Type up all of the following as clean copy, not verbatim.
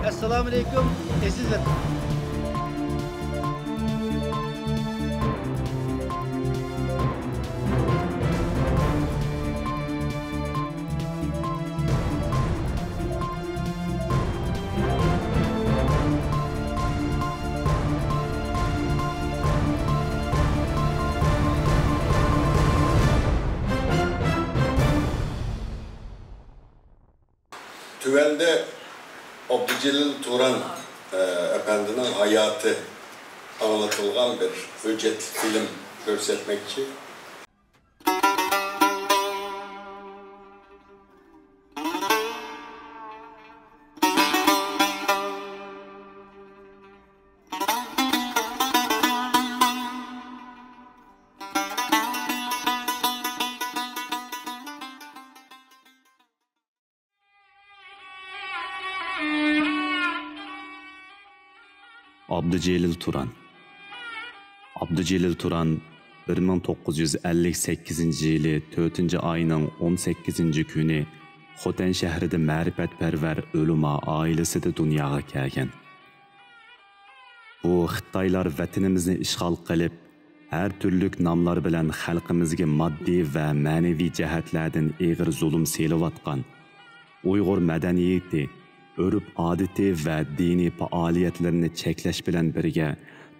Assalamu alaikum, aziz vatan. Tüvende Abdücelil Turan Efendi'nin hayatı anlatılgan bir hüccet film göstermekçi. Abdücelil Turan 1958 yılı 4. ayının 18. günü Xoten şehrinde ma'rifatparvar o'luma ailesida dunyoga kelgan. Bu Xitoylar vatanimizni ishg'ol qilib, har turli nomlar bilan xalqimizga moddiy va ma'naviy jihatlardan og'ir zulm selayotgan Uyg'ur madaniyati, urf-odati va diniy faoliyatlarini cheklash bilan birga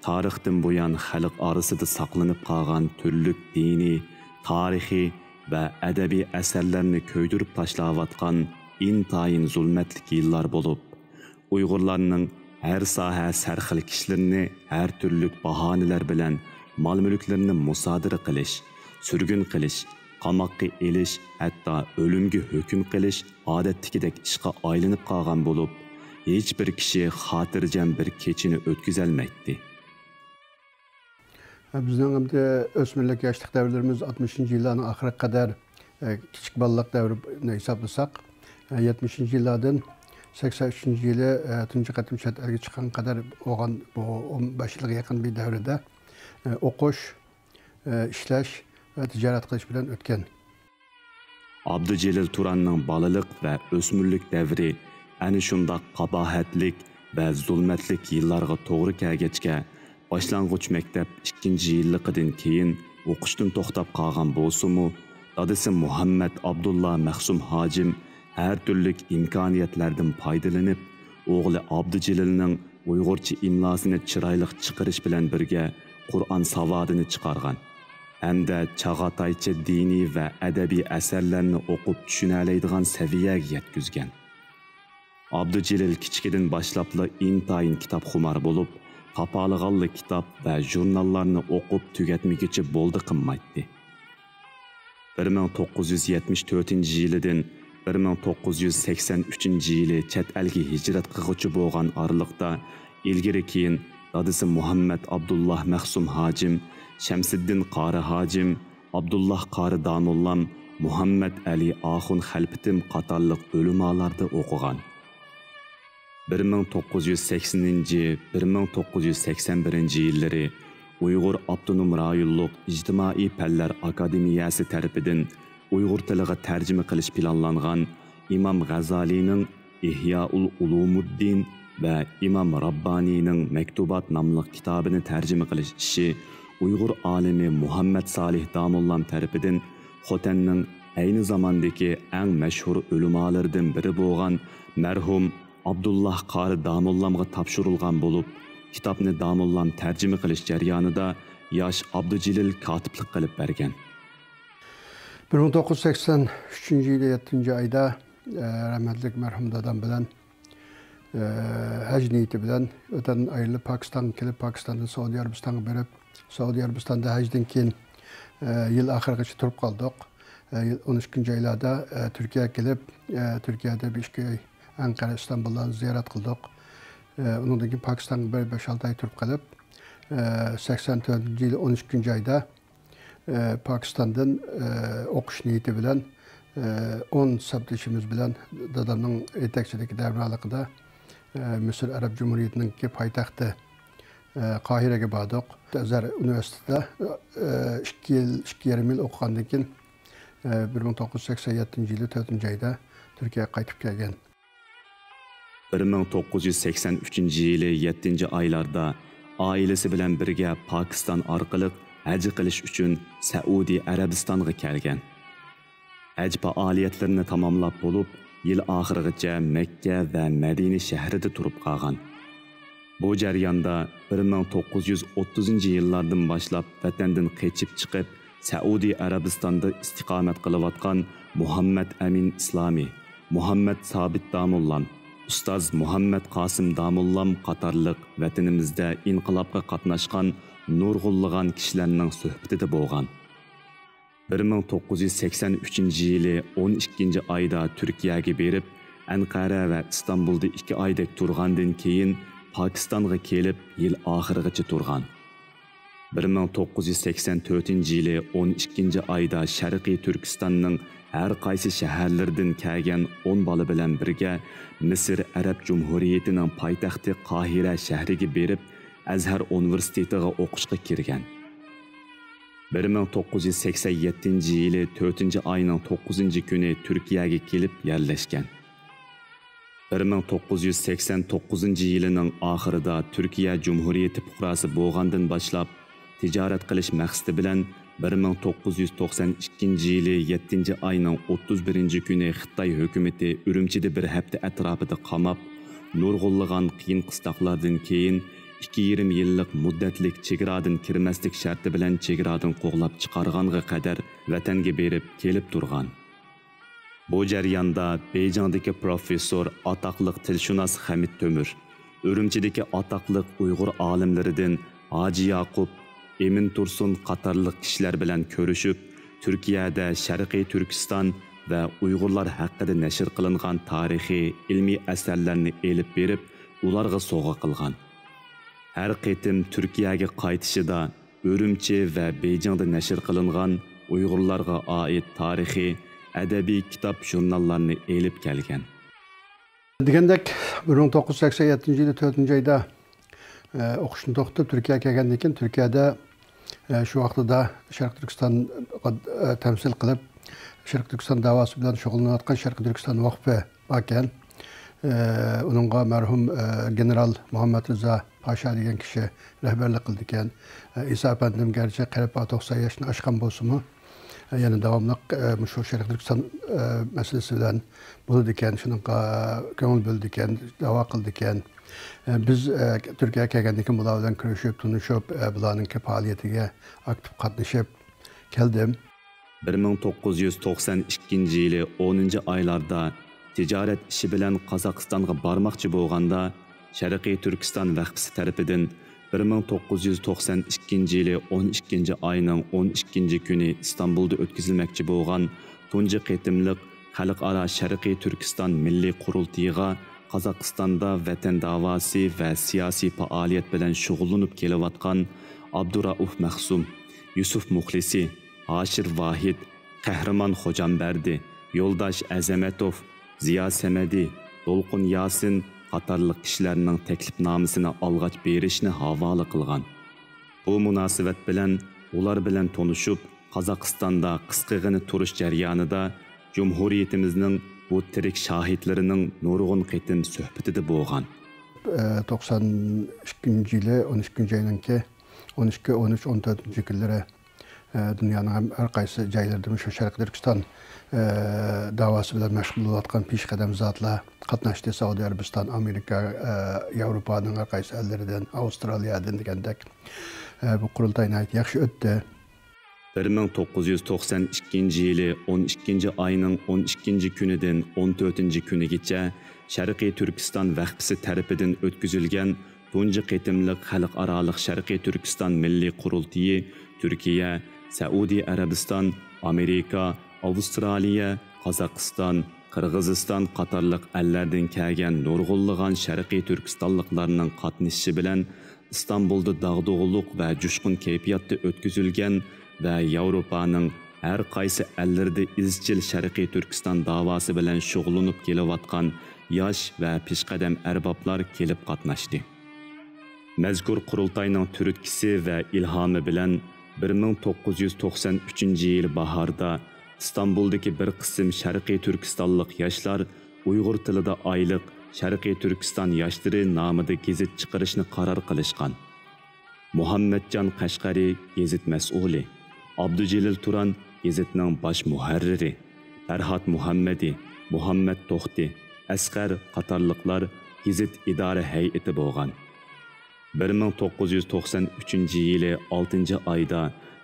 tarixdan buyon xalq orasida saqlanib qolgan turli diniy, tarixiy va adabiy asarlarni ko'ydirib tashlayotgan intayin zulmatli yillar bo'lib, Uyg'urlarning her soha sarxil kishilarni har turli bahonalar bilan mol-mulklarini musodara qilish, surgun qilish, qamoqqa elish, hatto o'limga hukm qilish odatdagidek ishga aylanib qolgan bo'lib, hech bir kishi xotirjam bir kechini o'tkazolmaydi. Bizning hamda o'smirlik yoshlik davrlarimiz 60-yillarning oxiriga qadar kichik bolalik davrini hisoblasak, 70-yillardan 83-yili tunji qatim chet elga chiqqan qadar bo'lgan bu 15 yilga yaqin bir davrda o'qish, ishlash va tijorat qilish bilan o'tgan. Abdücelil Turanning bolalik va o'smirlik davri ana shunday qabohatlik va zulmatlik yillarga to'g'ri kelgachga boshlang'ich maktab 2-yilligidan keyin o'qishdan to'xtab qolgan bo'lsa-mu, dadasi Muhammad Abdullah Mahsum Hojim her türlü imkoniyatlardan foydalanib, o'g'li Abdücelilning Uyg'urcha imlosini chiroyli chiqarish bilan birga Qur'on savodini chiqargan. Hamda Chag'ataycha diniy va adabiy asarlarni o'qib tushunoladigan saviyaga yetkazgan. Abdücelil kichkidan boshlabla intayin kitobxumar bo'lib, qapalg'anli kitob va jurnallarni o'qib tugatmaguncha bo'ldi qilmaydi. 1974-yilidan 1983-yili chet elga hijrat qilg'uchi bo'lgan oraliqda ilgari keyin dadasi Muhammad Abdullah Mahsum Hojim, Shamsiddin Qori Hojim, Abdullah Qori Damullam, Muhammad Ali Axun Xalpitim qatorliq o'limalarda o'qigan. 1980-1981 yillari Uyg'ur Abdunum rayonluq ijtimoiy fanlar akademiyasi tarafidan Uyg'ur tiliga tarjima qilish planlangan İmam G'azalining İhyaul Ulumuddin va İmam Rabbanining Maktubat nomli kitobini tarjima qilish ishi Uyg'ur olimi Muhammad Salih Damullam tarafidan Xotanning ayni zamondagi eng mashhur o'limalaridan biri bo'lgan marhum Abdullah Qori Damullamga topshirilgan bo'lib, kitobni Damullam tarjima qilish jarayonida yosh Abdücelil kotiblik qilib bergan. 1983-yili 7 ayda rahmetlik merhum dadam bilan hac niyeti bilan öten ayrılıp Pakistan'a kelip Pakistan'da Suudi Arabistan'a berip Suudi Arabistan'da hacdan keyin yıl ahirgacha turib qoldik. 13 aylarda Türkiye'ye kelip Türkiye'de bir köy Ankara, İstanbul'dan ziyaret kıldık. Ondan keyin Pakistan'a 5-6 ay turib qolib 84 yıl 13 ayda Pakistan'dan o'qish niyeti bilan 10 sabtishimiz bilan dadamning yetakchilik davraligida Misr Arab Cumhuriyetining poytaxti Qohiraga bordik. Azhar universitetida 2,5 yil o'qigandan keyin 1987 yili 4 oyda Turkiyaga qaytib kelgan. 1983 yılı 7. aylarda ailesi bilen birge Pakistan arqılıq hac qilish uchun Saudiya Arabistonga kelgan. Hac faoliyatlarini tamamlab bo'lib, yil oxirigacha Makka va Madina shahrida turib qolgan. Bu jarayonda 1930-yillardan boshlab vatandan qochib chiqib, Saudiya Arabistonda istiqomat qilayotgan Muhammad Amin Islomiy, Muhammad Sabit Damullam, Ustoz Muhammad Qosim Damullam qatorliq vatanimizda inqilobga qatnashgan nurg'unlagan kishilarning suhbatida bo'lgan. 1983 yılı 12. ayda Türkiye'ye berib, Ankara ve İstanbul'da 2 aydak turgandan keyin Pakistan'a kelib, yil oxirigacha turgan. 1984 yılı 12. ayda Sharqiy Türkistanning her qaysi shaharlardan kelgan 10 bola bilan birga Misr Arab Cumhuriyetining poytaxti Qohira shahriga berib, Azhar Universitetiga o'qishga kirgan. 1987 yılı 4. ayının 9. günü Türkiye'ye gelip yerleşken. 1989 yılının ahırda Türkiye Cumhuriyeti fuqarası bo'lgandan başlap ticaret qilish maqsadi bilan 1992 yılı 7. ayının 31. günü Xitoy hukumati Urumchida bir hafta atrofida qamab, nurg'unlagan qiyin qistoqlardan keyin 2,5 yıllık müddetlik chegaradan kirmaslik sharti bilan chegaradan qo'g'lab chiqarganga qadar vatanga berib kelib turgan. Bu jarayonda Beyjingdagi professor, atoqliq tilshunos Hamid Tömür, Urumchidagi atoqliq Uyg'ur olimlaridan Hoji Yaqub, Emin Tursun qatorliq kishilar bilan ko'rishib, Turkiyada Sharqiy Turkiston va Uyg'urlar haqida nashr qilingan tarixiy, ilmiy asarlarni elib berib, ularga sovg'a qilgan. Her qitim Türkiye'ye qaytishida Urumchi ve Beyjingda nashr qilingan Uyg'urlarga oid tarixiy, adabiy kitob jurnallarni elib kelgan. Degandek 1987 yılı 4. ayda o'qishni to'xtatib Turkiyaga kelgandan keyin Turkiyada shu vaqtida Sharq Turkiston temsil qilib, Sharq Turkiston davosi bilan shug'ullanayotgan Sharq Turkiston vaqfi bor ekan. Onunğa mərhum general Muhammed Rıza Paşa degan kishi rahbarlik qildi ekan. İsa Efendim gerçi qarab 90 yaşını aşqan bolsunmu, yani davamlıq shu Sharq Turkiston masalasi bilan bo'ldi ekan, shunga ko'ngil bo'ldi ekan, da'vo qildi ekan. Biz Turkiyaga kelgandan keyin bular bilan ko'rishib, tunishib, bularning faoliyatiga aktiv qatnashib keldim. 1992 yılı 10. aylarda ticaret işi bilen Qozog'istonga barmoqchi bo'lganda Sharqiy Turkiston vaqfisi tarafidan 1992 yılı 12. ayının 12. günü İstanbul'da o'tkazilmoqchi bo'lgan tunji qitimliq xalqaro Sharqiy Turkiston milliy qurultiyiga Qozog'istonda vatan davosi va siyosiy faoliyat bilan shug'ullanib kelayotgan Abdurauf Mahsum, Yusuf Muxlisi, Hoshir Vahid, Qahramon Xo'jambardi, Yo'ldosh Azamatov, Ziya Samadi, Dolqun Yasin qatorliq kishilarning taklifnomasini olg'ach berishni havola qilgan. Bu munosabat bilan ular bilan tanishib, Qozog'istonda qisqagina turish jarayonida Cumhuriyetimizning bu tirik shohidlarining nurg'un qitim suhbatida bo'lgan. 92 yılı 12. ayınki 12, 13, 14. günlere dünyanın her qaysı joylarida shu Sharq Turkiston davası bilan mashg'ul bo'layotgan peshqadam zotlar qatnashdi. Saudiya Arabiston, Amerika, Yevropaning har qaysi ellaridan, Avstraliyadan degandek bu qurultay yaxshi o'tdi. 1992 yılı 12. ayının 12. günüden 14. günügacha Sharqiy Turkiston vaqfisi tarafidan o'tkazilgan tunji qitimliq xalqaroliq Sharqiy Turkiston milliy qurultiyi Türkiye, Saudiya Arabiston, Amerika, Avstraliya, Qozog'iston, Qirg'iziston qatorliq ellerden kelgan nurg'unlagan Sharqiy Turkistonliklarning qatnashishi bilan İstanbul'da dağdığılık ve coşkun keyfiyatda o'tkazilgan ve Yevropaning her qaysi ellerinde izchil Sharqiy Turkiston davası bilan shug'ullanib kelayotgan yosh ve peshqadam erboblar kelib qatnashdi. Mazkur qurultayning turtkisi ve ilhamı bilan 1993 yıl baharda İstanbul'daki bir qism Sharqiy Turkistonlik yoshlar Uyg'ur tilida oylik Sharqiy Turkiston yoshlari nomida gazet chiqarishni qaror qilishgan. Muhammadjon Qashqari gazet mas'uli, Abdujelil Turan gazetning bosh muharriri, Farhod Muhammadi, Muhammad To'xti, Asqar qatorliqlar gazet idora hay'ati bo'lgan. 1993-yili 6-oyda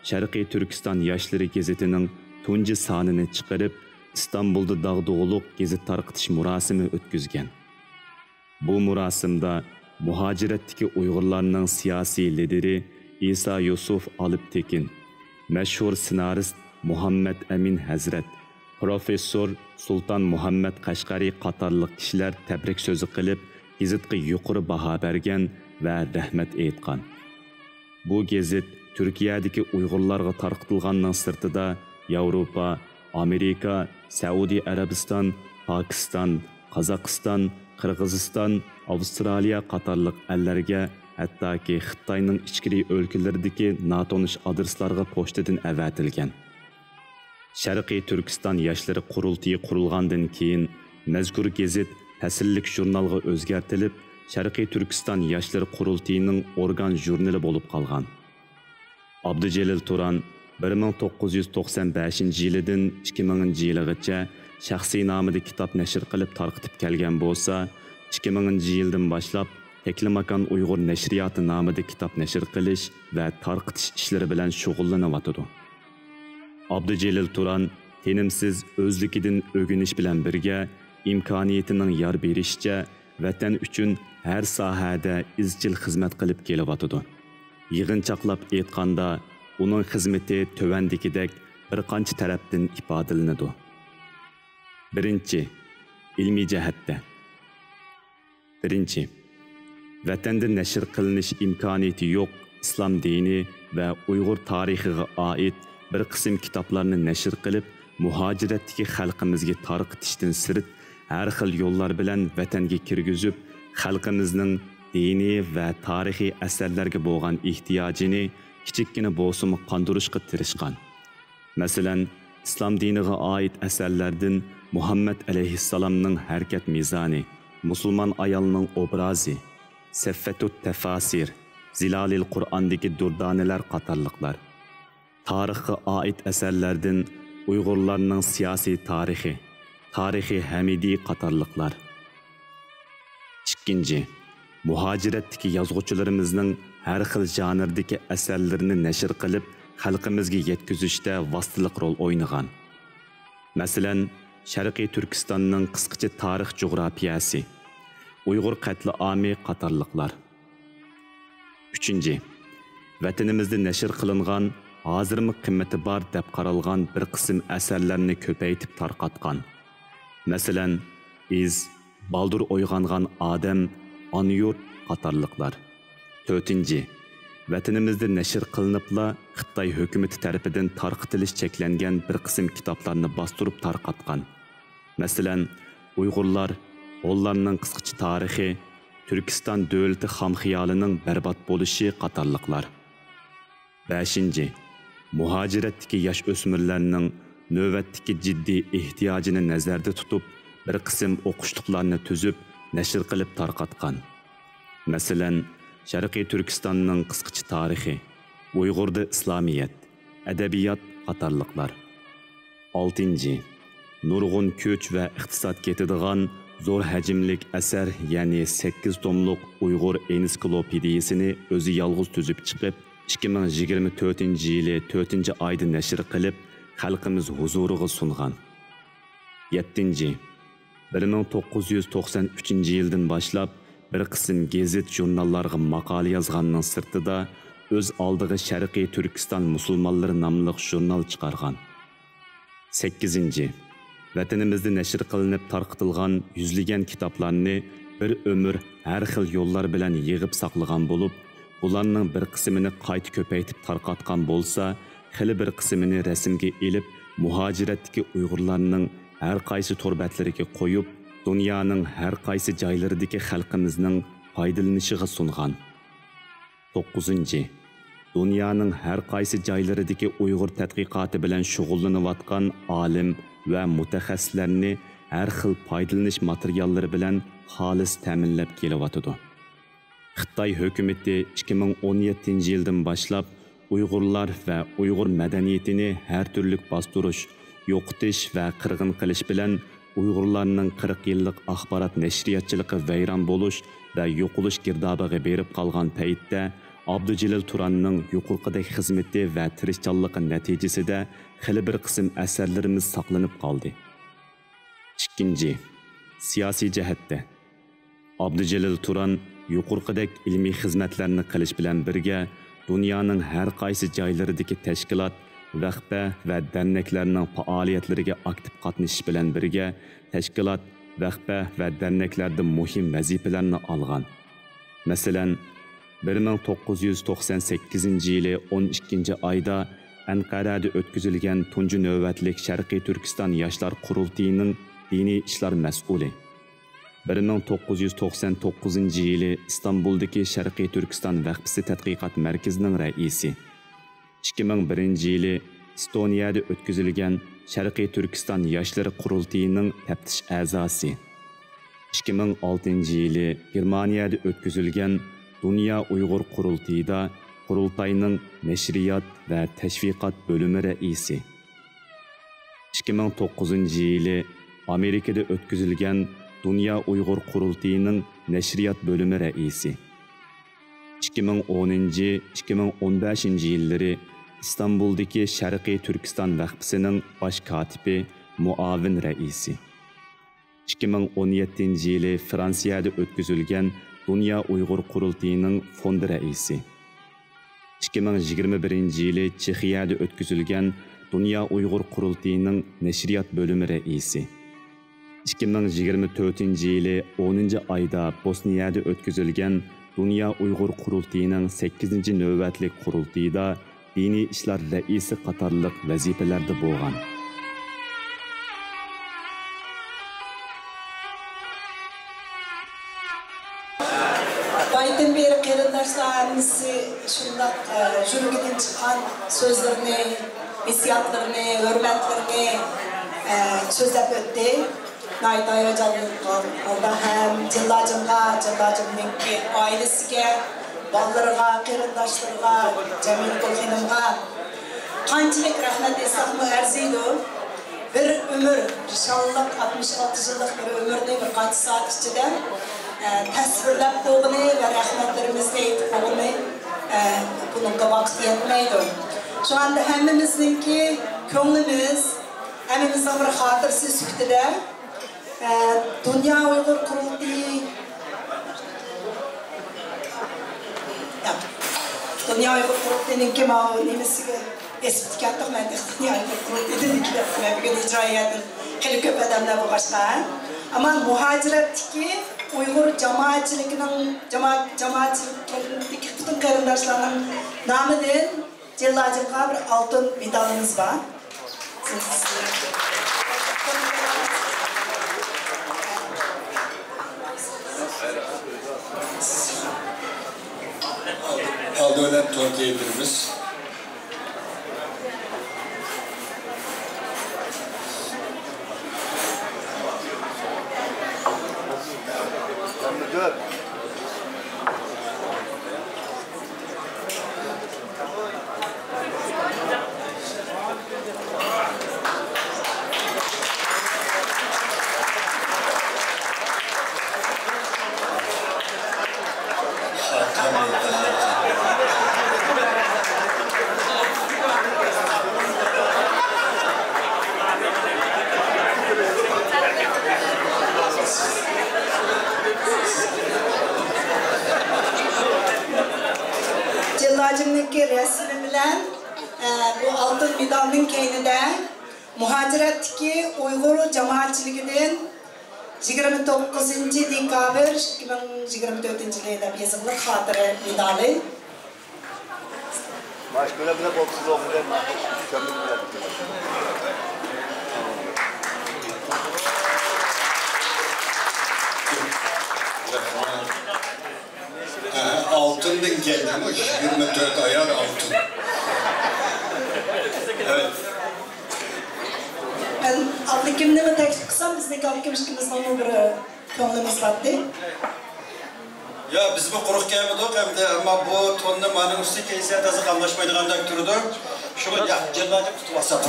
Sharqiy Turkiston yoshlari gazetining tunji sonini chiqarib, İstanbul'da dağdığılık gezi tarqıtış murasimi ötküzgen. Bu murasimda muhaciretteki Uygurlarının siyasi lideri İsa Yusuf Aliptekin, meşhur senarist Muhammed Emin Hazret, Profesör Sultan Muhammed Qashqari qatorliq kishilar tabrik so'zi qilib, gazetga yuqori baho bergan va rahmat aytgan. Bu gazet Türkiye'deki Uygurlarga tarqıtilganning sirtida Yevropa, Amerika, Saudiya Arabiston, Pokiston, Qozog'iston, Qirg'iziston, Avstraliya qatorliq ellarga, hattoki Xitoyning ichki o'lkalaridagi notanish adreslarga pochtadan avatilgan. Sharqiy Turkiston yoshlari qurultiyi qurilgandan keyin mazkur gazet fasllik jurnalga o'zgartirilib, Sharqiy Turkiston yoshlari qurultiyining organ jurnali bo'lib qolgan. Abdujelil Turan 1995-yildan 2000-yilgacha shaxsiy nomida kitob nashr qilib tarqitib kelgan bo'lsa, 2000-yildan boshlab Teklimakan Uyg'ur nashriyati nomida kitob nashr qilish va tarqitish ishlari bilan shug'ullanyotdi. Abdujelil Turan tenimsiz o'zligidan o'g'inish bilan birga imkoniyatining yor berishicha vatan uchun har sohada izchil xizmat qilib kelyotdi. Yig'inchoqlab aytganda, uning xizmati tövandikidek bir qancha tarafdan ifodalanadi. Birinchi, ilmiy jihatda. Birinchi, vatanda nashr qilinish imkoniyati yo'q islom dini va Uyg'ur tarixiga oid bir qism kitoblarni nashr qilib, muhojiratdagi xalqimizga tarqitishdan sirt har xil yo'llar bilan vatanga kirgizib, xalqimizning diniy va tarixiy asarlarga bo'lgan ehtiyojini kichikkina bo'lsa-mu qondirishga tirishgan. Masalan, islom diniga oid asarlardan Muhammad alayhissalomning harakat mizoni, musulmon ayolning obrazi, Saffatut tafasir, Zilalil Qur'ondagi durdonalar qatorliqlar. Tarixga oid asarlardan Uyg'urlarning siyosiy tarixi, tarixi Hamidi qatorliqlar. Ikkinchi, muhojiratdagi yozuvchilarimizning har xil janrdagi asarlarini nashr qilib, xalqimizga yetkazishda vositalik rol o'ynagan. Masalan, Sharqiy Turkistonning qisqacha tarix jo'grafiyasi, Uyg'ur qatli-ami qatorliqlar. Uchinchi, vatanimizda nashr qilingan, hozirmi qimmati bor deb qaralgan bir qism asarlarni ko'paytib tarqatgan. Masalan, iz, baldur o'yg'ongan odam, Onyurt qatorliqlar. To'rtinchi, vatanimizda nashr qilinibla Xitoy hukumati tarafidan tarqatilish cheklangan bir qism kitoblarni bostirib tarqatgan. Masalan, Uyg'urlar, onlarning qisqacha tarixi, Turkiston davlati xam xiyolining barbod bo'lishi qatorliqlar. 5. Muhojiratdagi yosh o'smirlarning navbatdagi jiddiy ehtiyojini nazarda tutib, bir qism o'qishliqlarni tuzib, nashr qilib tarqatgan. Masalan, Sharqiy Turkistonning qisqacha tarixi, Uyg'urda islomiyat, adabiyot qatorliqlar. 6. Nurg'un kuch va iqtisod ketadigan zo'r hajmlik asar, ya'ni 8 tomliq Uyg'ur ensiklopediyasini o'zi yolg'iz tuzib chiqib, 2024-yili 4-oyda nashr qilib, xalqimiz huzuriga sungan. 7. 1993-yildan boshlab bir qism gazet jurnallarga maqola yozganning sirtida o'z oldiga Sharqiy Turkiston musulmonlari nomli jurnal chiqargan. 8. Vatanimizda nashr qilinib tarqatilgan yuzlagan kitoblarni bir ömür har xil yo'llar bilan yig'ib saqlagan bo'lib, ularning bir qismini qayta ko'paytib tarqatgan bo'lsa, xili bir qismini rasmga elib, muhojiratdagi Uyg'urlarning har qaysi turbatlariga qo'yib, dunyoning har qaysi joylaridagi xalqimizning foydalanishiga sungan. 9. Dunyoning har qaysi joylaridagi Uyg'ur tadqiqoti bilan shug'ullanayotgan olim va mutaxassislarni har xil foydalanish materiallari bilan xolis ta'minlab kelyapti. Xitoy hukumati 2017 yildan boshlab Uyg'urlar va Uyg'ur madaniyatini har turli bostirish, yo'qotish va qirg'in qilish bilan Uyg'urlarning 40 yillik axborot nashriyatchiligi vayron bo'lish va yo'qolish girdobiga berib qolgan paytda Abdujalil Turanning yuqorqidagi xizmati va tirishchanligi natijasida xili bir qism asarlarimiz saqlanib qoldi. Ikkinchi, siyosiy jihatda Abdujalil Turan yuqorqidagi ilmiy xizmatlarni qilish bilan birga dunyoning har qaysi joylaridagi tashkilot, vaqfa va derneklarning faoliyatlariga aktiv qatnashish bilan birga tashkilot, vaqfa va derneklarda muhim vazifalarni olgan. Masalan, 1998 yili 12 oyda Anqarada o'tkazilgan tunji navbatlik Sharqiy Turkiston yoshlar qurultiyining diniy ishlar mas'uli. 1999 yili İstanbuldagi Sharqiy Turkiston vaqfisi tadqiqot markazining raisi. 2001 yili Estoniyada o'tkazilgan Sharqiy Turkiston yoshlar qurultiyining taftish a'zosi. 2006 yili Germaniyada o'tkazilgan Dünya Uyg'ur qurultiyida qurultayning nashriyot va tashviqot bo'limi raisi. 2009 yili Amerikada o'tkazilgan Dünya Uyg'ur qurultiyining nashriyot bo'limi raisi. 2010-2015 yillari İstanbuldagi Sharqiy Turkiston vaqfisining bosh kotibi, muavin raisi. 2017 yili Fransiyada o'tkazilgan Dünya Uyg'ur qurultiyining fondi raisi. 2021 yili Chexiyada o'tkazilgan Dünya Uyg'ur qurultiyining nashriyot bo'limi raisi. 2024 yili 10 oyda Bosniyada o'tkazilgan Dünya Uyg'ur qurultiyining 8 navbatlik qurultiyida diniy ishlar raisi qatorliq vazifalarda bo'lgan. Baydan beri qarindoshlarimizni shundoq yurgidan chiqqan so'zlarni, hissiyotlarni, hurmatlarni so'zlab o'tdi. Alda ham Jillajimning oilasiga, bolalarga, qarindoshlarga, Jamil Qo'lxonimga qanchalik rahmat desakmi arziydi. Bir umr, inshaalloh 66 yillik bir umrni bir qancha soat ichida tasvirlab qo'yg'ini va rahmatlarimizni aytib qo'yg'ini bunga vaqt yetmaydi. Shu anda hammamizningki ko'nglimiz, hammamizning bir xotirasi suktida Dünya Uyg'ur qurultiyi Dünya Uyg'ur qurultiyining nimasiga esib ketdik. Men Dünya Uyg'ur qurultiyining bugun ijroiyatini qilib ko'p odamlar bo'lg'ashqa. Ammo muhojiratdagi Uyg'ur jamoatchiliklarindagi butun qarindoshlarning nomidan Jillajimga bir oltin medalimiz bor. Aldönen Türkiye'lerimiz Jillajimniki resmi bilan bu oltin medalning keynida muhojiratdagi Uyg'ur jamoatchiligidan 29 dekabr 2024 yilda yozilgan xotira medali. Başkana bile boksuz okuyan kömürler. Altından gelmiş, 24 ayar altın. Evet. Ben aldıkimde mi tek Kısam bizdeki alkemişkimizden bir konuğumuz vardı. Ya biz bu quruq kelmedik hamda ama bu tonni mana usti kelsa tazi qamlashmaydigandek turdi. Shuni jillarni tutib olsam.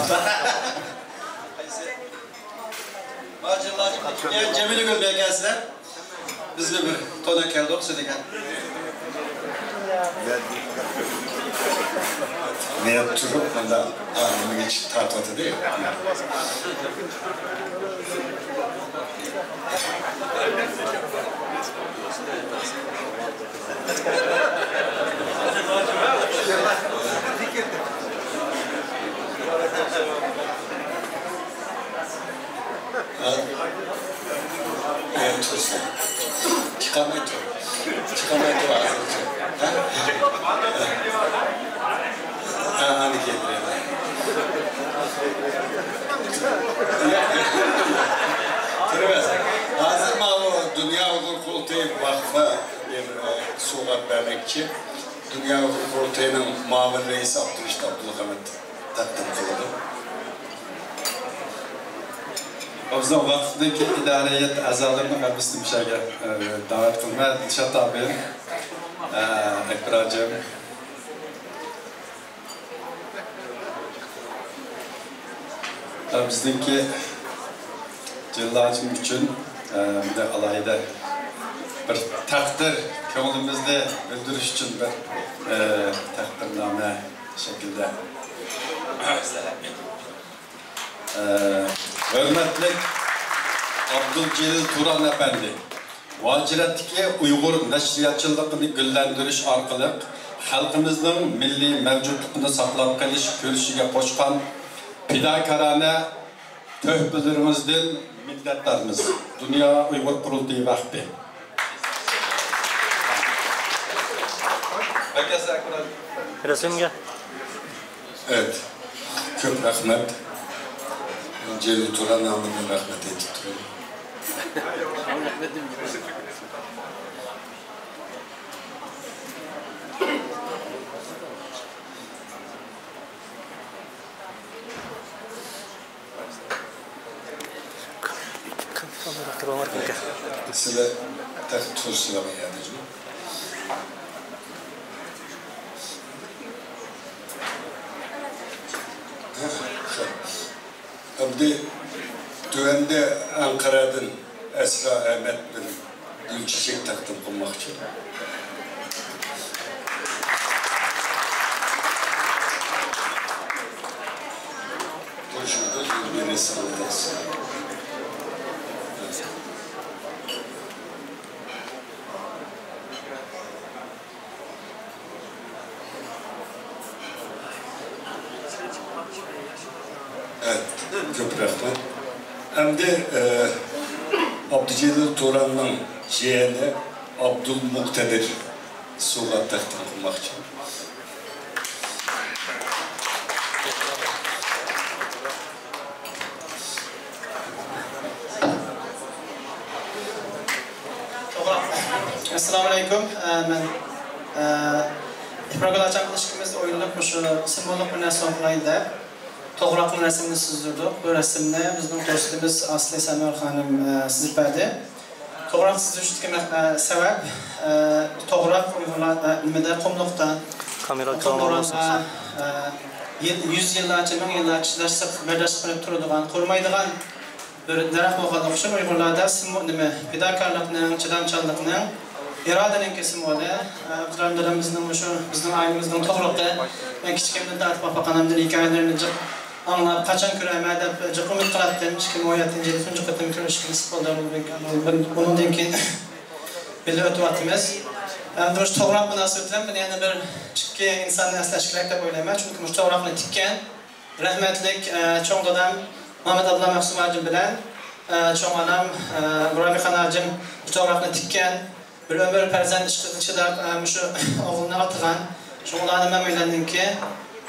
Majillarni Jamila Gulbek akasizlar. Bizga bir tonna keldik sizga. Ne yaptırıp bunda anlamı geçip tartmadı değil mi? Ne yaptırırsın? Çıkamaydı. Çıkamaydı ağzını. Hani geliyor. Tırmaz. Hazır malı Dünya Uygur Kurultayı Vakfı bir suğat vermekçi. Dünya Uygur Kurultayı'nın muavin reisi Abdülrişit Abdülhamid takdim kıldı. Bizning vaqtdagi idoriyat a'zolarini qabriston mishaga da'vat qilma Dilshod abi, Akbarjon, bizningki jillarchim uchun bir alayda bir taqdir ko'nglimizni bildirish uchun bir taqdirnoma shaklida hürmetli Abdülcelil Turan Efendi, Vacirat'taki Uygur neşriyatçılığını güllendiriş arkalı halkımızın milli mevcutluğunu saklap kaliş görüşüge koşkan fidakarane töhbelerimizden milletlerimiz Dünya Uygur Kurultayı Vakfı. Resimge. Evet, çok rahmet. Celil Turan namına rahmet ettiriyorum. Size takdir sıramaya edeceğim. Abdi Düğünde Ankara'dan Esra Ahmet bir gül çiçek takdim kılmak için. Şurada bir resim alacağız. Evet, çok rahmet. Hem de Abdülcelil Turan'ın yeğeni Abdülmuktedir suğat takdim kılmak için. Assalamu alaikum. Ben İbrahim Açıklaşımız oyunluk şu simbolik bir resim olaydı. Toğraq resimini süzdürdük. Bu resimde bizim dostumuz Aslı Samir Hanım sizlerdi. Toğraq süzdürüştük sebep Toğraq Uygurlar kumlukta kumlukta 100 yıllarca, 1000 yıllarca kişiler sırf birleşip durduğun, kurmaydıgan bir derek boğalı için Uygurlarda fidakarlıkның, çıdamçılıkның, iradenin kesimi oldu. Bizim ailemizin Toğraq'ı ben küçükümden tartıp bakanımdan hikayelerini anlap, kaçan küreme edip, ümit kılattım, çıkım oyatınca, ikinci kıtım kürüşkümüz oldu. Bunun denki belli ötüvatımız. Duruş Toğraq münasebetinden ben yani bir çıkkı insanın esleşkirekte böyleme. Çünkü Toğraq'ını tikken, rahmetlik çoğun dönem Mehmet Abla Mahsum Hacım bilen, çoğun adam Burami Khan Hacım Toğraq'ını tikken, bir ömür perzent işkızlıkçı da şu oğluna atıgan, çoğun adam emeğinden ki,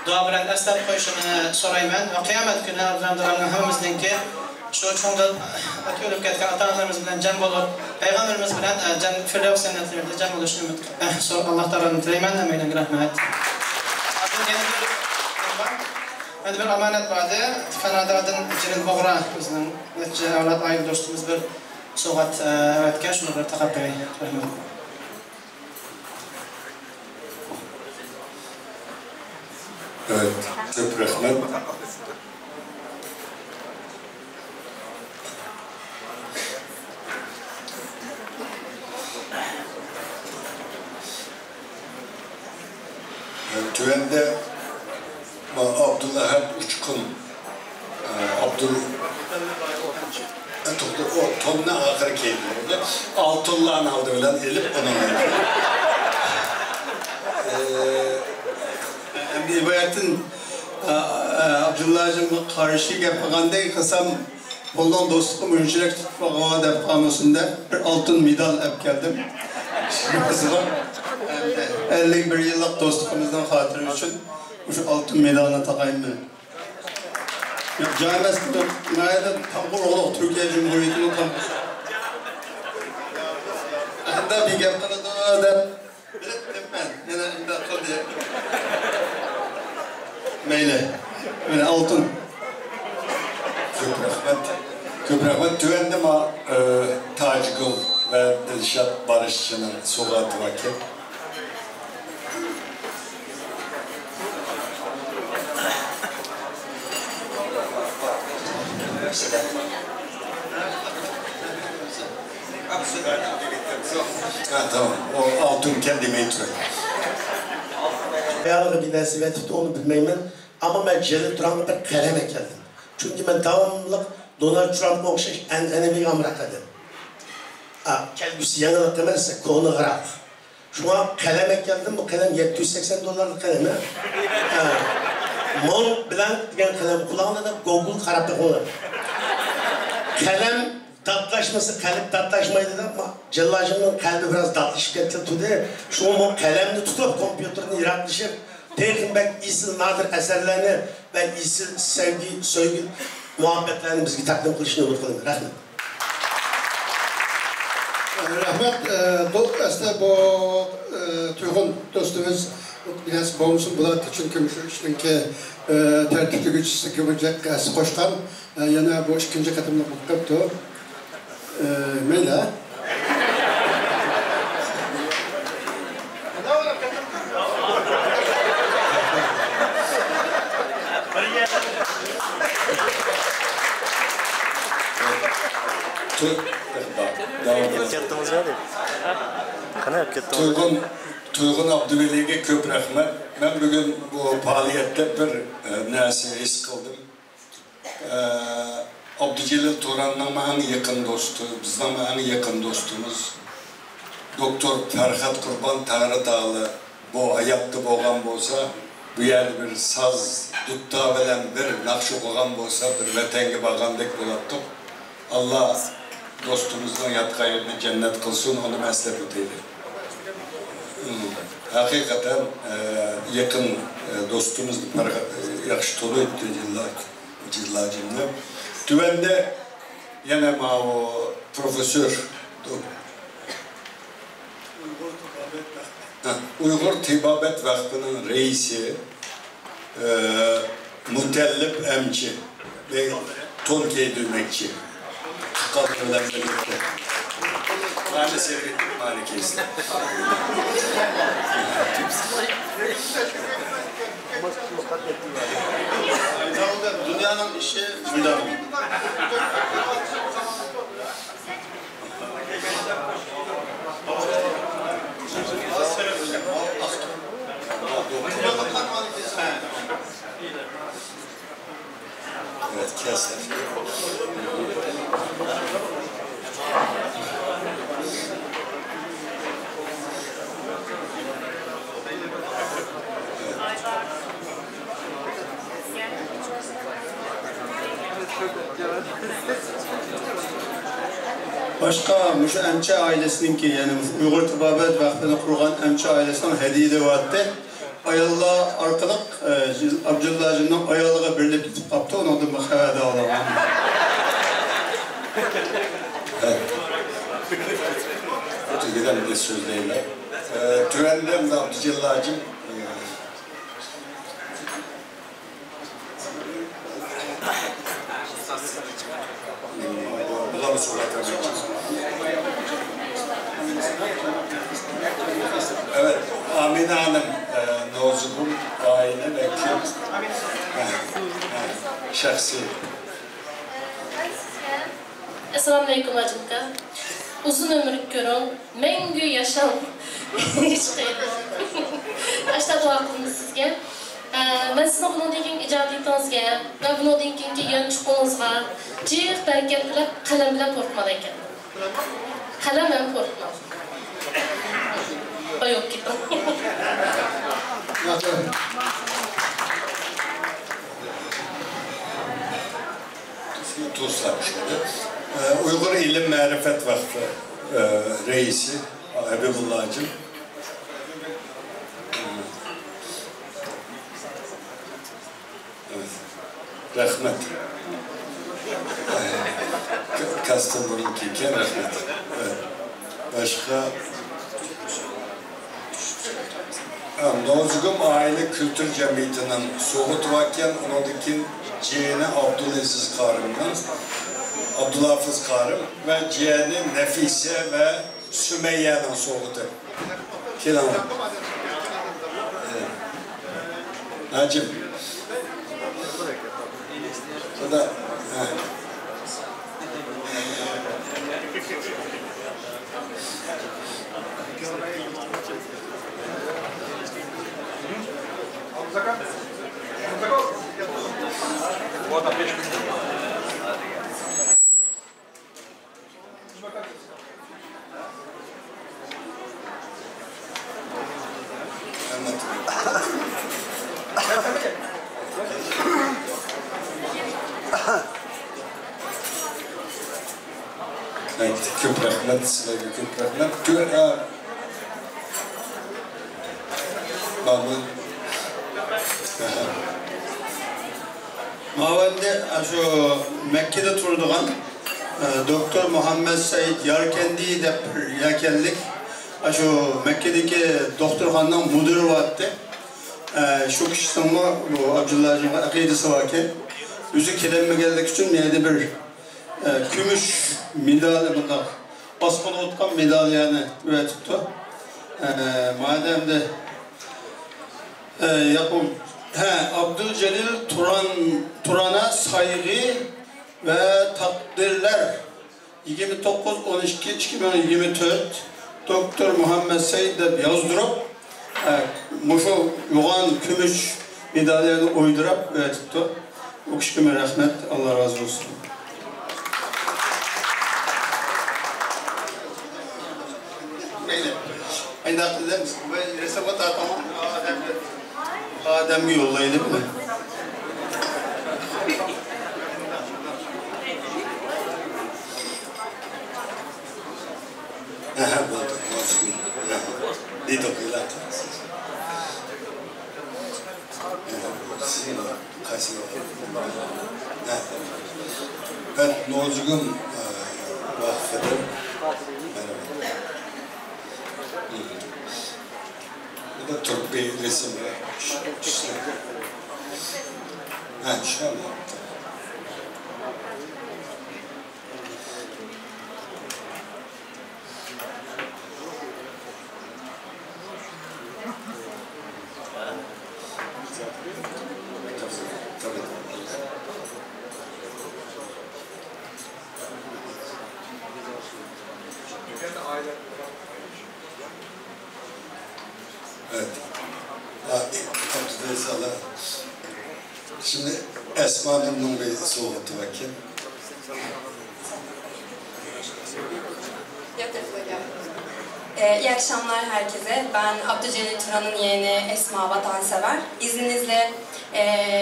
dua bilen esnaf koyuşunu sorayım ben. Kıyamet günü Abdülhamid'in hemimizden ki şu çoğunda ölüp ketken ata-analarımız bilen cem olur. Peygamberimiz bilen Firdevs cennetlerinde cem oluşunu ümit. Allah tarafını dileymen emeğiyle rahmet. Hadi bir amanet vardı. Kanada'dan Celil Boğra bizning necha avlod ayıl dostumuz bir so'g'at avatgan shuni bir taqab beray. Rahmat. Evet, çok rahmet. Tüvende Abdullah Uçkun, o tonuna ahır keyiflerinde Altullah'ın aldı ölen elip onun. Ebayatın Abdullah'cığım karşı yapılanday kısam ondan dostluğum ünçerek tutmağa da kanusunda bir altın medal hep geldim. Şimdi 51 yıllık dostluğumuzdan hatırı için şu altın medalına takayım ben. Canım eskiden nerede tam kuruluk Türkiye Cumhuriyeti'nin tam hatta bir gap kanadı da bilettim ben. Yine imdat kıl diye. Meyle. Yani altın. Çok rahmet. Tüvende ma Tacgıl ve Dilşat Barışçı'nın soğatı vakit. Tamam, o altın kendime itiyor. Ayağımı bir nesibet tuttu onu bilmeyim ama ben Celil Turan'la bir kaleme geldim. Çünkü ben devamlı Donald Trump'a okşaş enemi amrakadım. Kelbisi yanılık demezse konu kırak. Şu an kaleme geldim, bu kalem $780 kalem. Mon bilen diyen kalem kulağına da Google karabı konu. Kalem tatlaşması, kalp tatlaşmaydı ama Cellacım'ın kalbi biraz tatlışıp getirdi. Şu an o kalemini tutup kompüterini yaratmışım. Peygamber İsil nadir eserlerini ve İsil sevgi, söygü, muhabbetlerini bizge takdim kılışını unutmayın. Rahmet. Rahmet, aslında bu Tuygun dostumuz biraz boğumsun bulat çünkü şu işinki tertipli güçsüzlük yapacak koşkan yana bu ikinci katımda bakıptı. Meyla. Kettiniz var ya. Kana kettiniz. Tuygun Abdüveli'ye köp rahmet. Ben bugün bu faaliyette bir nasi his kıldım. Abdücelil Turan'ın en yakın dostu, bizden en yakın dostumuz. Doktor Ferhat Kurban Tanrı Dağlı bu hayatta boğan bolsa, bu yer bir saz dutta bilen bir nakşı boğan bolsa, bir vatenge bağandık bulattık. Allah dostumuzdan yatkı yerini cennet kılsın, onu meslek öteydi. Hakikaten yakın dostumuz yakşı tolu etti Cillacım'da. Tüvende yine o profesör Uygur Tibabet Vakfı'nın reisi Mutellip Emçi ve Tonkey Dümekçi kalkırlar birlikte. Mani seyrettik, mani kestik. Dünyanın işi bunda. Evet, kestik. Başka Muşu Emçe ailesininki yani Uygur Tıbabet Vakfı'nı kurgan Emçe ailesinin hediye vardı. Ayallah arkalık Abdullah'cığımdan ayallığa birlik gidip kaptı onu da mıhevede alalım. Evet. Giden bir söz değil. Tüvenden de Abdülcellacığım Amine Hanım, Nozgul, aile ve kim? Şahsi. Esselamu Aleyküm Acımka. Uzun ömürlük görün, mengü yaşam. Hiç Aşta dua kılınız sizge. Ben sizin bunu deyin icadiyetinizge, ve bunu deyin ki yanlışlığınızga, cih bereket bile kalem bile korkmadayken. Kalem hem korkmaz. O yok gittim. Tuzlamış. Uygur İlim Marifet Vakfı reisi Habibullah'cığım. Evet. Rahmet. Kastamonu'nunki rahmet. Evet. Başka Nozgum Aile Kültür Cemiyeti'nin Soğut Vakken onundaki Cihani Abdülaziz Karım'dan Abdülhafız Karım ve Cihani Nefise ve Sümeyye'nin Soğut'u. Kelam. Hacım. O da evet, küp rahmet, size küp rahmet. Babı. Mavende şu Mekke'de turduğun Doktor Muhammed Said Yarkendi de yakellik. Şu Mekke'deki doktorhanın müdürü vardı. Şu kişinin bu Abdullah'cığım akidesi var ki yüzü kelime geldik için neydi bir gümüş medalya bunda basmalı otkan medalyani üretipti. Madem de yapım Abdülcelil Turan'a saygı ve takdirler 29-12-2024 Doktor Muhammed Said de yazdırıp muşu yoğan gümüş medalyani oydurup üretipti. O kişime rahmet, Allah razı olsun. Aynı aklında mısın? Ben resebat atamam. Adem'i yollayalım mı? Aha, bulduk. Nasıl? Ne dokuyorlar? Kasım. Ben Nozgum Vakfı'nın bu da Türk bir resim var. Ha, inşallah. Evet. Şimdi Esma Nur'un bir sohbeti vakit. İyi akşamlar herkese. Ben Abdülcelil Turan'ın yeğeni Esma Vatansever. İzninizle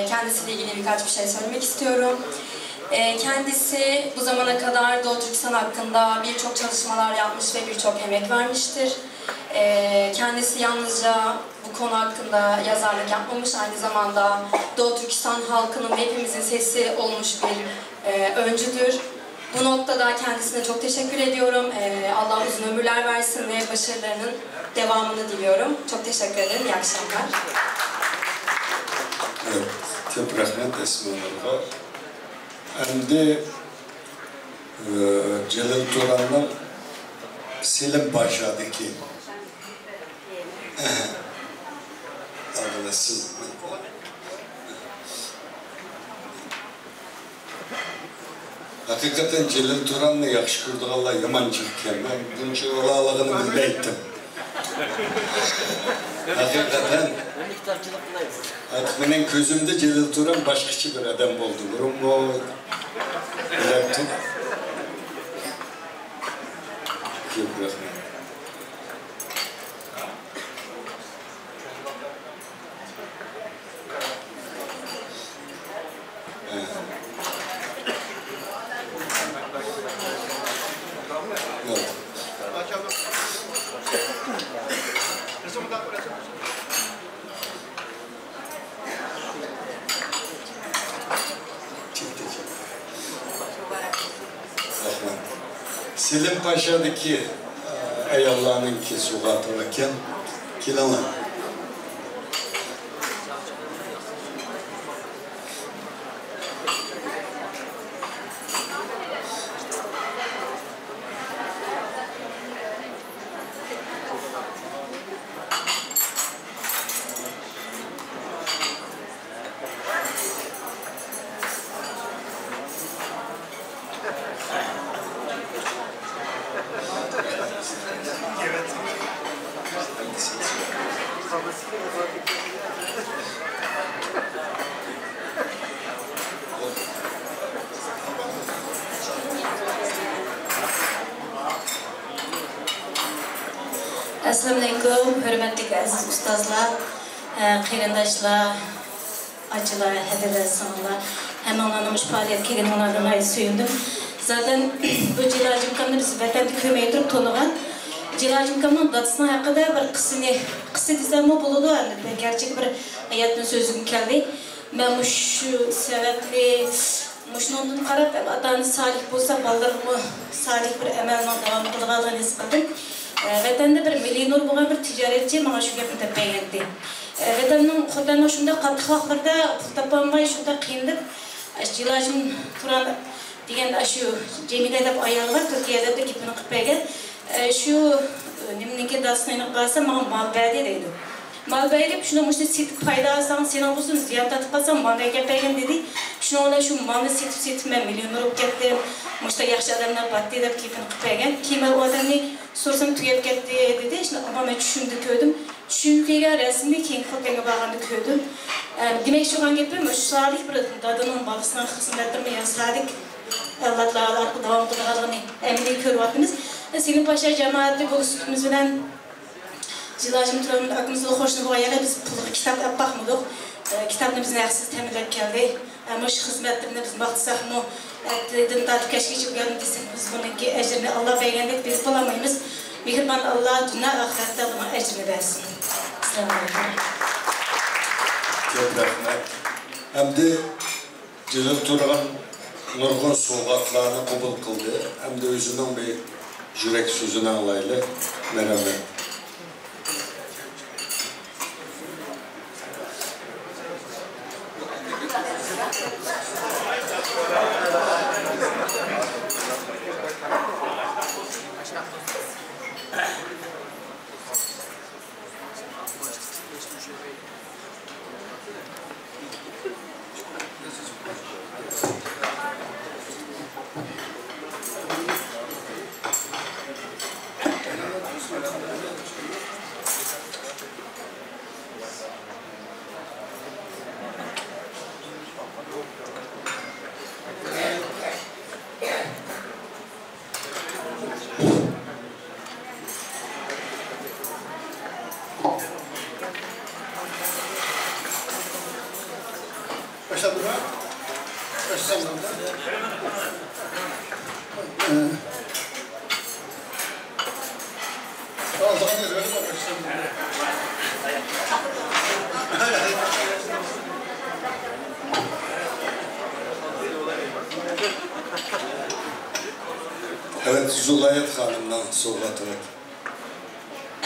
kendisiyle ilgili birkaç bir şey söylemek istiyorum. Kendisi bu zamana kadar Doğu Türkistan hakkında birçok çalışmalar yapmış ve birçok emek vermiştir. Kendisi yalnızca bu konu hakkında yazarlık yapmamış, aynı zamanda Doğu Türkistan halkının ve hepimizin sesi olmuş bir öncüdür. Bu noktada kendisine çok teşekkür ediyorum. Allah uzun ömürler versin ve başarılarının devamını diliyorum. Çok teşekkür ederim. İyi akşamlar. Evet, çok rahmet Esma Nur'a. Hem de Celil Turan'ın Selim Paşa'daki siz. Hakikaten Celil Turan'la yaxşı kurduğalla yamancı iken ben bunca olalığını bilmeydim. Hakikaten artık benim gözümde Celil Turan başkaçı bir adam oldu. Rumo bilettim. Çok rahmet. Selim Paşa'daki ayarlarının ki suğatırken kilana. Assalamualaikum, hörmətli aziz ustazlar, qeyrindaşlar, acılar, hədələr, sanlar. Həmən anlamış fəaliyyət kelən onlardan ayı söyündüm. Zaten bu Cilacımkamda biz vətəndə köməyə durub tonuğan. Cilacımkamın datısının haqqında bir qısı desem o buludu. Gerçek bir hayatın sözüm keldi. Ben şu sebepli Muşnundan qarab, atanı salih bolsa, ballarımı salih bir əməllə devam qılğanlığını his qıldım. Vətəndə bir milyonor bolğan bir ticaretçi bana şu gapni təpəyəndi. Vətənin xotanı şunda qatıq vaxtlarda pul tapamay şunda qiyindib. Cilacım Turan degan şu Cemile deb ayağı var, Türkiye'de de gipini qıpaygan. Şu nimniki dasını qalsa mağın mal bədi deydi. Mal bəylib şunu muşta setib payda alsan, sen olsun ziyan tatıb qalsan malda gəpəyən dedi. Şunu ola şu malını setib mən milyonor olub getdim. Muşta yaxşı adamlar batdı deb gipini qıpaygan. Kime o adamni sorsam tüyep gitti dedi. Şimdi ama ben düşündü köydüm. Çünkü resimli kendi kılganga bağlandı köydüm. Demek şu an gitmem. Şu salih bir dadının balısından kısımdattırma ya salih Allah'la devam kılığını emni körüvatınız. Selim Paşa cemaatli bu sütümüz bilen Cilacım Turan'ın aklımızda hoşuna koyarak biz puluk kitap yapmakmıdık. Kitabını biz nəqsiz təmirləb gəldik. Məş xizmətlərində biz baxsaq mı, dedim daha keşke çok yardım desek biz bununki ecrini Allah beğendik biz bulamayız. Mihriban Allah dünya ahirette buna ecrini versin. Selamünaleyküm. Çok rahmet. Hem de Celil Turan nurgun soğuklarını kabul kıldı. Hem de özünün bir yürek sözünü alaylı. Merhamet. Evet, Zulayet Hanım'dan sohbet evet.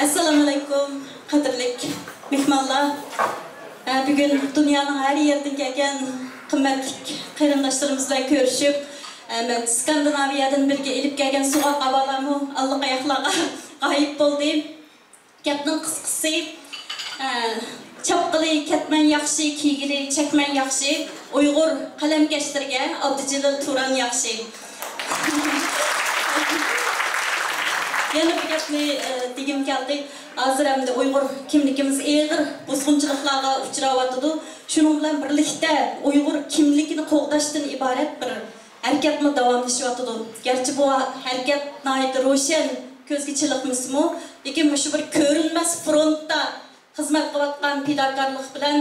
Assalamualaikum, qadrlik mehmonlar. Bugün dünyanın her yerden gelgen kıymetli qarindoshlarimiz bilan görüşüp, men Skandinaviyadan birga elib kelgan suğaq abalarımı Allah ayaqlarga g'ayib bo'ldim. Gapning qisqasi, Çapqılı ketmen yaxşı, kiygili çekmen yaxşı. Uyghur qalamkeşlerge Abdücelil Turan yaxşı. Yana bir gapni degim keldi. Hazır hamda Uyghur kimligimiz egir buzg'unchiliklarga uchrayotdi. Shuning bilan birlikda Uyghur kimligini qo'g'dashdan iborat bir harakatni davomlashyapti. Gerçi bu harakat nayt ro'shan ko'zga chiliqmismi, lekin shu bir ko'rinmas frontda xizmat qilayotgan fidokorlik bilan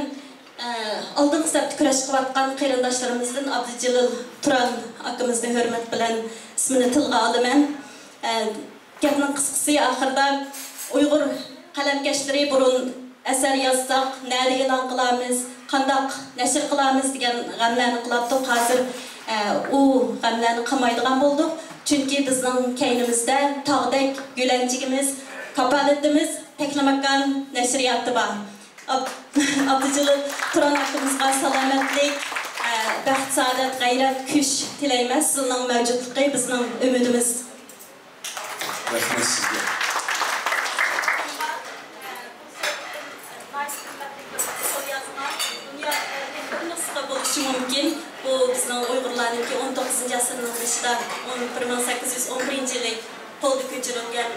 oldingi safda kurash qilayotgan qarindoshlarimizdan Abdujalil Turan akamizni hurmat bilan ismini tilga olaman. Gapning qisqasi oxirida Uyghur qalamkashlari burun asar yozsak, nada e'lon qilamiz, qandaq nashr qilamiz degan g'amlarni qilyapti. Hozir u g'amlarni qilmaydigan bo'ldik. Chunki bizning kaynimizda tog'dek gulanchigimiz, kapolatimiz Teklamakan nashriyati bor. Abdujalil Turan akamizga salomatlik, baxt, saodat, g'ayrat, kuch tilaymiz. Sizning mavjudligi bizning umidimiz. Rahmat sizga. Mümkün. Bu bizning Uyg'urlarningki 19 asrning boshida 1811 yili qo'lga ko'chirilgan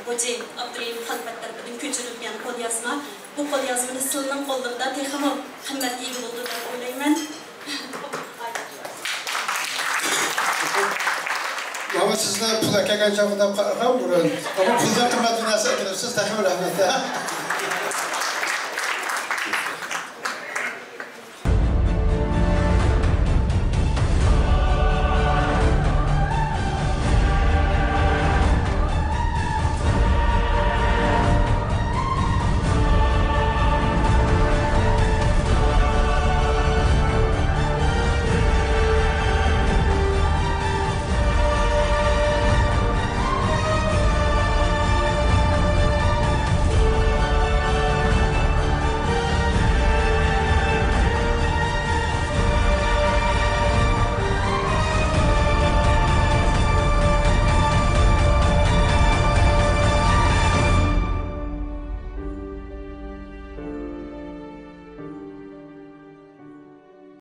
Xo'ja Abdurahim Xalbat tarafidan ko'chirilgan qo'lyozma. Bu qo'lyozmani sizning qo'llarida texmo qimmatga ega bo'ldi deb o'ylayman. Ama sizler pul kelgan chog'ida qarab turib, ama puldan qimmat bir narsa kelibsiz, taxmin rahmat.